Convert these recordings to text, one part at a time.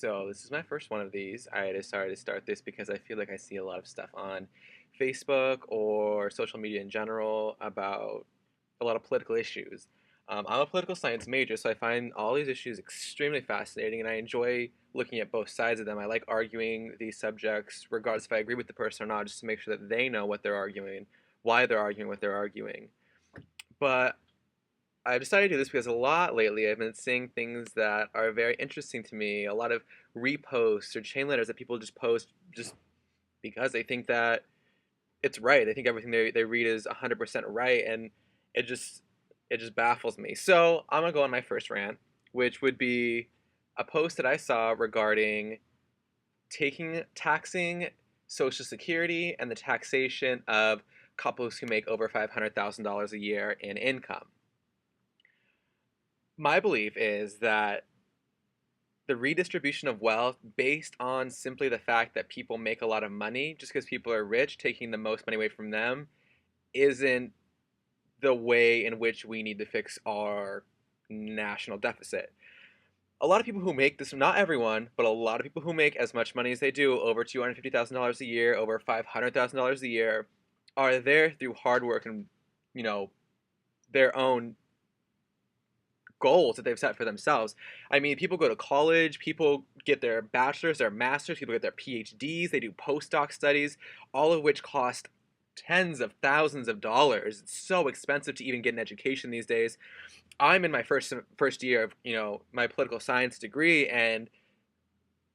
So this is my first one of these. I decided to start this because I feel like I see a lot of stuff on Facebook or social media in general about a lot of political issues. I'm a political science major, so I find all these issues extremely fascinating, and I enjoy looking at both sides of them. I like arguing these subjects, regardless if I agree with the person or not, just to make sure that they know what they're arguing, why they're arguing what they're arguing. But I've decided to do this because a lot lately I've been seeing things that are very interesting to me. A lot of reposts or chain letters that people just post just because they think that it's right. They think everything they read is 100% right, and it just it just baffles me. So I'm gonna go on my first rant, which would be a post that I saw regarding taxing Social Security and the taxation of couples who make over $500,000 a year in income. My belief is that the redistribution of wealth based on simply the fact that people make a lot of money, just because people are rich, taking the most money away from them, isn't the way in which we need to fix our national deficit. A lot of people who make this, not everyone, but a lot of people who make as much money as they do, over $250,000 a year, over $500,000 a year, are there through hard work and, you know, their own goals that they've set for themselves. I mean, people go to college, people get their bachelor's, their master's, people get their PhDs, they do postdoc studies, all of which cost tens of thousands of dollars. It's so expensive to even get an education these days. I'm in my first year of, my political science degree, and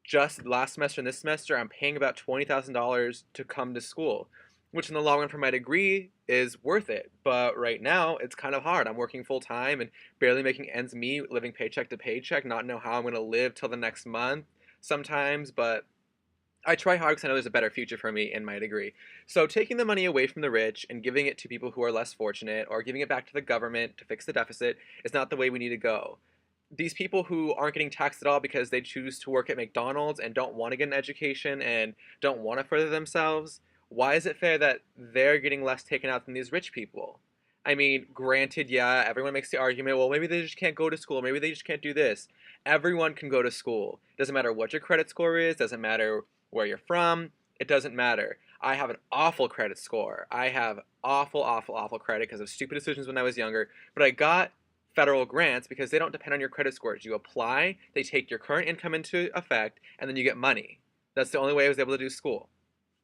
just last semester and this semester, I'm paying about $20,000 to come to school, which in the long run for my degree is worth it. But right now, it's kind of hard. I'm working full time and barely making ends meet, living paycheck to paycheck, not know how I'm going to live till the next month sometimes, but I try hard because I know there's a better future for me in my degree. So taking the money away from the rich and giving it to people who are less fortunate or giving it back to the government to fix the deficit is not the way we need to go. These people who aren't getting taxed at all because they choose to work at McDonald's and don't want to get an education and don't want to further themselves, why is it fair that they're getting less taken out than these rich people? I mean, granted, yeah, everyone makes the argument, well, maybe they just can't go to school, maybe they just can't do this. Everyone can go to school. Doesn't matter what your credit score is, doesn't matter where you're from, it doesn't matter. I have an awful credit score. I have awful, awful, awful credit because of stupid decisions when I was younger, but I got federal grants because they don't depend on your credit scores. You apply, they take your current income into effect, and then you get money. That's the only way I was able to do school.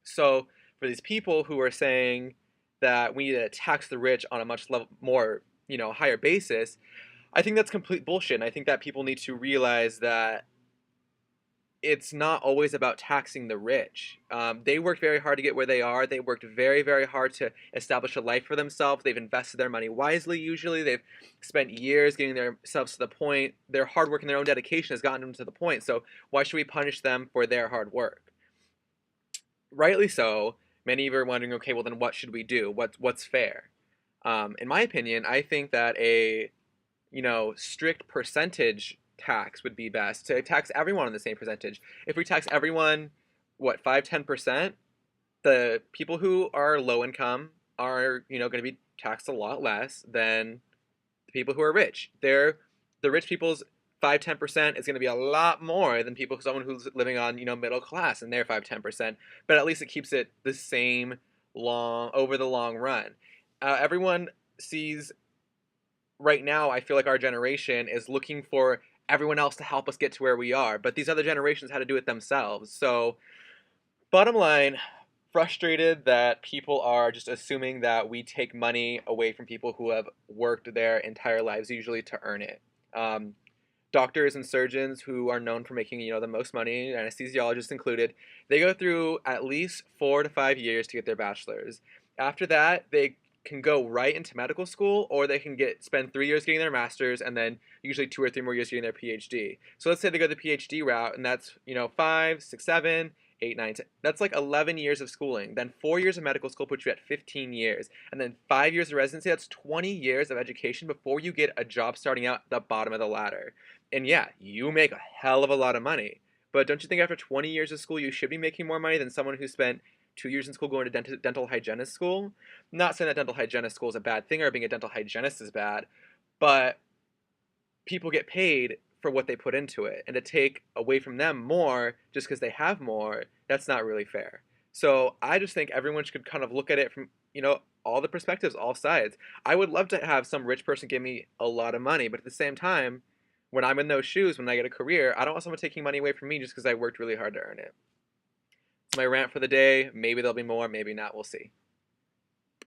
So for these people who are saying that we need to tax the rich on a much more, higher basis, I think that's complete bullshit. And I think that people need to realize that it's not always about taxing the rich. They worked very hard to get where they are. They worked very, very hard to establish a life for themselves. They've invested their money wisely, usually. They've spent years getting themselves to the point. Their hard work and their own dedication has gotten them to the point. So why should we punish them for their hard work? Rightly so, many are wondering, okay, well, then what should we do? What's fair? In my opinion, I think that a strict percentage tax would be best to tax everyone on the same percentage. If we tax everyone, what, 5-10%, the people who are low income are, going to be taxed a lot less than the people who are rich. The rich people's 5-10% is going to be a lot more than someone who's living on, middle class and their 5-10%. But at least it keeps it the same over the long run. Everyone sees right now, I feel like our generation is looking for everyone else to help us get to where we are, but these other generations had to do it themselves. So, bottom line, frustrated that people are just assuming that we take money away from people who have worked their entire lives, usually to earn it. Doctors and surgeons who are known for making, the most money, anesthesiologists included, they go through at least 4 to 5 years to get their bachelor's. After that, they can go right into medical school, or they can spend 3 years getting their master's, and then usually 2 or 3 more years getting their PhD. So let's say they go the PhD route, and that's 5, 6, 7, 8, 9, 10. That's like 11 years of schooling. Then 4 years of medical school puts you at 15 years, and then 5 years of residency. That's 20 years of education before you get a job starting out at the bottom of the ladder. And yeah, you make a hell of a lot of money. But don't you think after 20 years of school, you should be making more money than someone who spent 2 years in school going to dental hygienist school? I'm not saying that dental hygienist school is a bad thing or being a dental hygienist is bad, but people get paid for what they put into it, and to take away from them more just because they have more, that's not really fair. So I just think everyone should kind of look at it from, all the perspectives, all sides. I would love to have some rich person give me a lot of money, but at the same time, when I'm in those shoes, when I get a career, I don't want someone taking money away from me just because I worked really hard to earn it. It's my rant for the day. Maybe there'll be more, maybe not. We'll see.